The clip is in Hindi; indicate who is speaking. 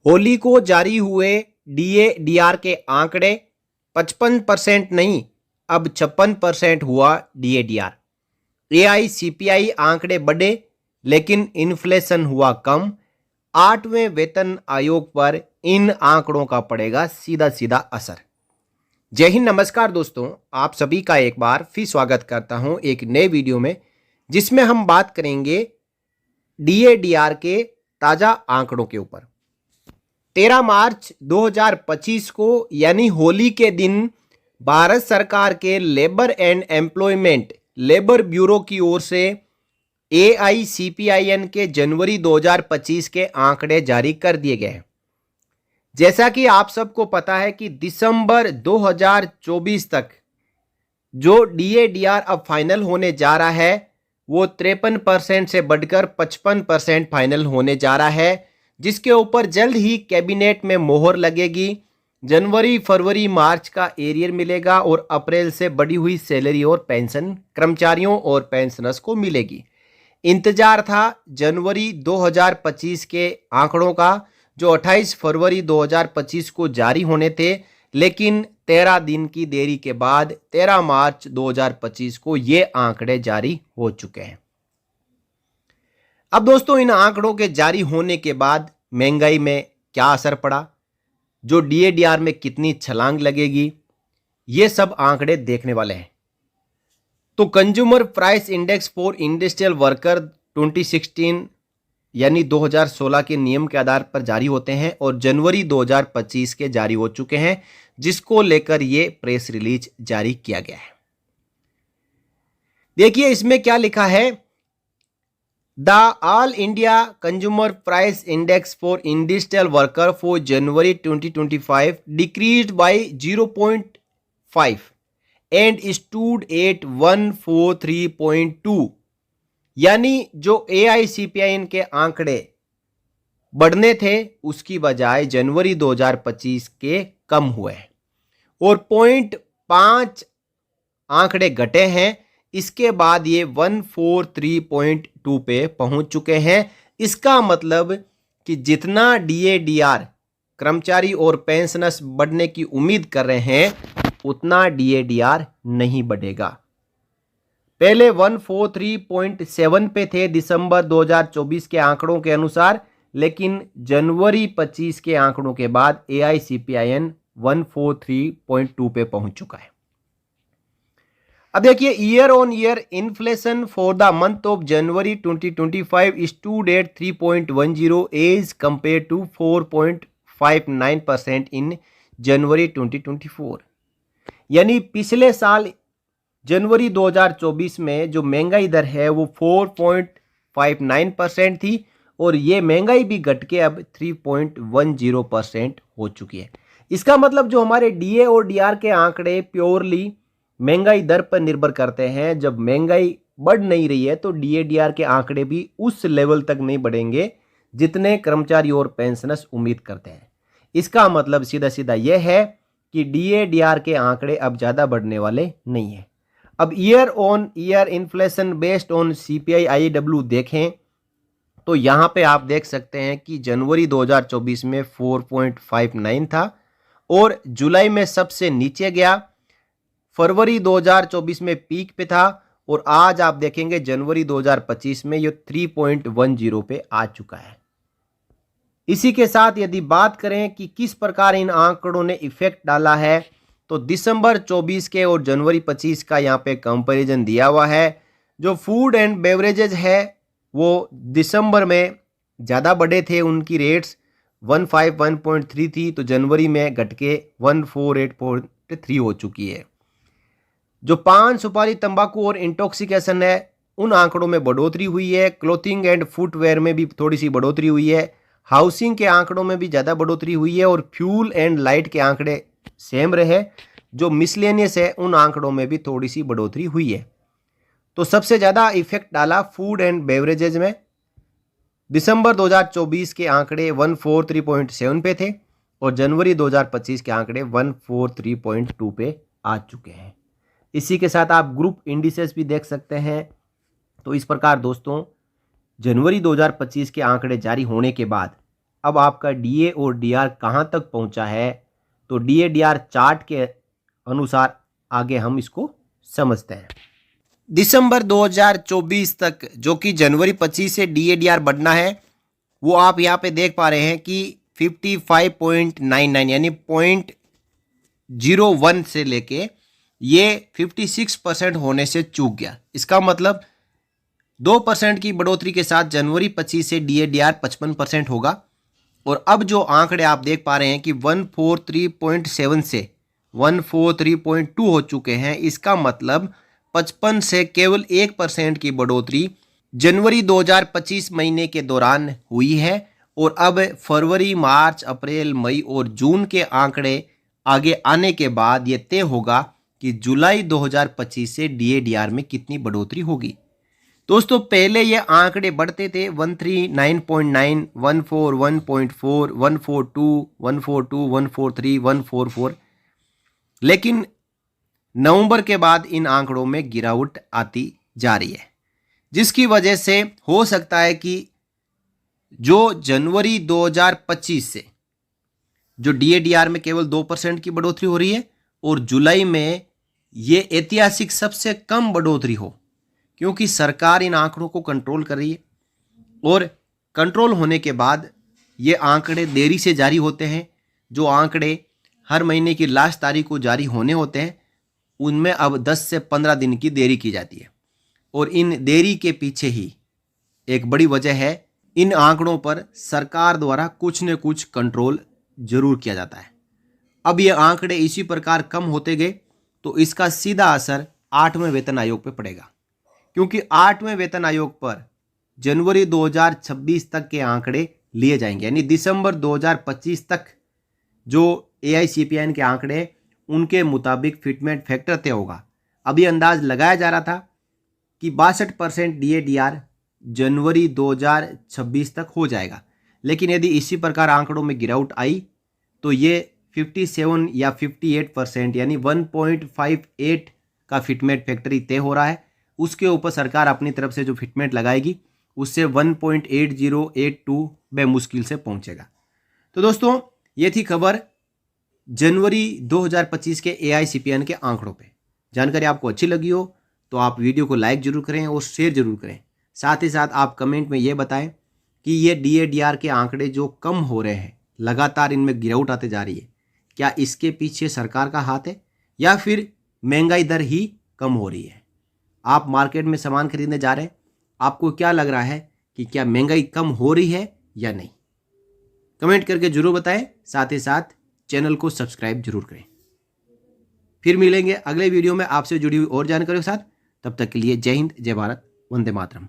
Speaker 1: होली को जारी हुए डीए डीआर के आंकड़े 55% नहीं, अब 56% हुआ डीए डीआर। एआई सीपीआई आंकड़े बढ़े लेकिन इन्फ्लेशन हुआ कम। 8वें वेतन आयोग पर इन आंकड़ों का पड़ेगा सीधा सीधा असर। जय हिंद, नमस्कार दोस्तों, आप सभी का एक बार फिर स्वागत करता हूं एक नए वीडियो में, जिसमें हम बात करेंगे डीए डीआर के ताजा आंकड़ों के ऊपर। 13 मार्च 2025 को यानी होली के दिन भारत सरकार के labour and employment labour bureau की ओर से एआईसीपीआईएन के जनवरी 2025 के आंकड़े जारी कर दिए गए हैं। जैसा कि आप सबको पता है कि दिसंबर 2024 तक जो डीए डीआर अब फाइनल होने जा रहा है वो 53% से बढ़कर 55% फाइनल होने जा रहा है, जिसके ऊपर जल्द ही कैबिनेट में मोहर लगेगी। जनवरी, फरवरी, मार्च का एरियर मिलेगा और अप्रैल से बढ़ी हुई सैलरी और पेंशन कर्मचारियों और पेंशनर्स को मिलेगी। इंतजार था जनवरी 2025 के आंकड़ों का, जो 28 फरवरी 2025 को जारी होने थे, लेकिन 13 दिन की देरी के बाद 13 मार्च 2025 को ये आंकड़े जारी हो चुके हैं। अब दोस्तों, इन आंकड़ों के जारी होने के बाद महंगाई में क्या असर पड़ा, जो डीएडीआर में कितनी छलांग लगेगी, ये सब आंकड़े देखने वाले हैं। तो consumer price index for industrial worker 2016 यानी 2016 के नियम के आधार पर जारी होते हैं और जनवरी 2025 के जारी हो चुके हैं, जिसको लेकर ये प्रेस रिलीज जारी किया गया है। देखिए इसमें क्या लिखा है। The all India consumer price index for industrial worker for January 2025 decreased bye 0.5 and stood at 143.2। यानी जो एआईसीपीआईएन के आंकड़े बढ़ने थे उसकी बजाय जनवरी 2025 के कम हुए और 0.5 आंकड़े घटे हैं। इसके बाद ये 143.2 पे पहुंच चुके हैं। इसका मतलब कि जितना डीएडीआर कर्मचारी और पेंशनर्स बढ़ने की उम्मीद कर रहे हैं उतना डीएडीआर नहीं बढ़ेगा। पहले 143.7 पे थे दिसंबर 2024 के आंकड़ों के अनुसार, लेकिन जनवरी 25 के आंकड़ों के बाद एआईसीपीआईएन 143.2 पे पहुंच चुका है। अब देखिए, year on year inflation for the month of January 2025 stood at 3.10 as compared to 4.59% in January 2024। यानी पिछले साल जनवरी 2024 में जो महंगाई दर है वो 4.59% थी और ये महंगाई भी घट के अब 3.10% हो चुकी है। इसका मतलब जो हमारे डीए और डीआर के आंकड़े प्योरली महंगाई दर पर निर्भर करते हैं। जब महंगाई बढ़ नहीं रही है तो डीएडीआर के आंकड़े भी उस लेवल तक नहीं बढ़ेंगे जितने कर्मचारी और पेंशनर्स उम्मीद करते हैं। इसका मतलब सीधा सीधा यह है कि डीएडीआर के आंकड़े अब ज़्यादा बढ़ने वाले नहीं है। अब year on year inflation based on CPI IW देखें तो यहाँ पे आप देख सकते हैं कि जनवरी 2024 में 4.59 था और जुलाई में सबसे नीचे गया, फरवरी 2024 में पीक पे था और आज आप देखेंगे जनवरी 2025 में ये 3.10 पे आ चुका है। इसी के साथ यदि बात करें कि किस प्रकार इन आंकड़ों ने इफेक्ट डाला है, तो दिसंबर 24 के और जनवरी 25 का यहाँ पे कंपैरिजन दिया हुआ है। जो फूड एंड बेवरेजेज है वो दिसंबर में ज़्यादा बढ़े थे, उनकी रेट्स 151.3 थी तो जनवरी में घट के 148.3 हो चुकी है। जो पान, सुपारी, तंबाकू और इंटॉक्सिकेशन है उन आंकड़ों में बढ़ोतरी हुई है। क्लोथिंग एंड फुटवेयर में भी थोड़ी सी बढ़ोतरी हुई है। हाउसिंग के आंकड़ों में भी ज़्यादा बढ़ोतरी हुई है और फ्यूल एंड लाइट के आंकड़े सेम रहे। जो मिसलेनियस है उन आंकड़ों में भी थोड़ी सी बढ़ोतरी हुई है। तो सबसे ज़्यादा इफेक्ट डाला फूड एंड बेवरेजेज में। दिसंबर 2024 के आंकड़े 143.7 पे थे और जनवरी 2025 के आंकड़े 143.2 पे आ चुके हैं। इसी के साथ आप ग्रुप इंडिसेस भी देख सकते हैं। तो इस प्रकार दोस्तों जनवरी 2025 के आंकड़े जारी होने के बाद अब आपका डीए और डीआर कहाँ तक पहुंचा है, तो डीए डीआर चार्ट के अनुसार आगे हम इसको समझते हैं। दिसंबर 2024 तक जो कि जनवरी 25 से डीए डीआर बढ़ना है, वो आप यहाँ पे देख पा रहे हैं कि 55.99 यानी 0.01 से लेके ये 56% होने से चूक गया। इसका मतलब 2% की बढ़ोतरी के साथ जनवरी 25 से डीए डीआर 55% होगा। और अब जो आंकड़े आप देख पा रहे हैं कि 143.7 से 143.2 हो चुके हैं, इसका मतलब 55 से केवल 1% की बढ़ोतरी जनवरी 2025 महीने के दौरान हुई है। और अब फरवरी, मार्च, अप्रैल, मई और जून के आंकड़े आगे आने के बाद ये तय होगा कि जुलाई 2025 से डीए डीआर में कितनी बढ़ोतरी होगी। दोस्तों पहले ये आंकड़े बढ़ते थे 139.9, 141.4, 142, 142, 143, 144, लेकिन नवंबर के बाद इन आंकड़ों में गिरावट आती जा रही है, जिसकी वजह से हो सकता है कि जो जनवरी 2025 से जो डीए-डीआर में केवल 2% की बढ़ोतरी हो रही है और जुलाई में ये ऐतिहासिक सबसे कम बढ़ोतरी हो, क्योंकि सरकार इन आंकड़ों को कंट्रोल कर रही है और कंट्रोल होने के बाद ये आंकड़े देरी से जारी होते हैं। जो आंकड़े हर महीने की लास्ट तारीख को जारी होने होते हैं, उनमें अब 10 से 15 दिन की देरी की जाती है। और इन देरी के पीछे ही एक बड़ी वजह है, इन आंकड़ों पर सरकार द्वारा कुछ न कुछ कंट्रोल जरूर किया जाता है। अब ये आंकड़े इसी प्रकार कम होते गए तो इसका सीधा असर 8वें वेतन आयोग पर पड़ेगा, क्योंकि 8वें वेतन आयोग पर जनवरी 2026 तक के आंकड़े लिए जाएंगे, यानी दिसंबर 2025 तक जो एआईसीपीएन के आंकड़े हैं उनके मुताबिक फिटमेंट फैक्टर तय होगा। अभी अंदाज लगाया जा रहा था कि 62% डीए-डीआर जनवरी 2026 तक हो जाएगा, लेकिन यदि इसी प्रकार आंकड़ों में गिरावट आई तो ये 57 या 58% यानी 1.58 का फिटमेंट फैक्टर तय हो रहा है। उसके ऊपर सरकार अपनी तरफ से जो फिटमेंट लगाएगी उससे 1.8082 बेमुश्किल से पहुंचेगा। तो दोस्तों ये थी खबर जनवरी 2025 के एआईसीपीएन के आंकड़ों पे। जानकारी आपको अच्छी लगी हो तो आप वीडियो को लाइक जरूर करें और शेयर जरूर करें। साथ ही साथ आप कमेंट में ये बताएं कि ये डीए-डीआर के आंकड़े जो कम हो रहे हैं, लगातार इनमें गिरावट आते जा रही है, क्या इसके पीछे सरकार का हाथ है या फिर महंगाई दर ही कम हो रही है। आप मार्केट में सामान खरीदने जा रहे हैं, आपको क्या लग रहा है कि क्या महंगाई कम हो रही है या नहीं? कमेंट करके जरूर बताएं। साथ ही साथ चैनल को सब्सक्राइब जरूर करें। फिर मिलेंगे अगले वीडियो में आपसे जुड़ी हुई और जानकारियों के साथ। तब तक के लिए जय हिंद, जय भारत, वंदे मातरम।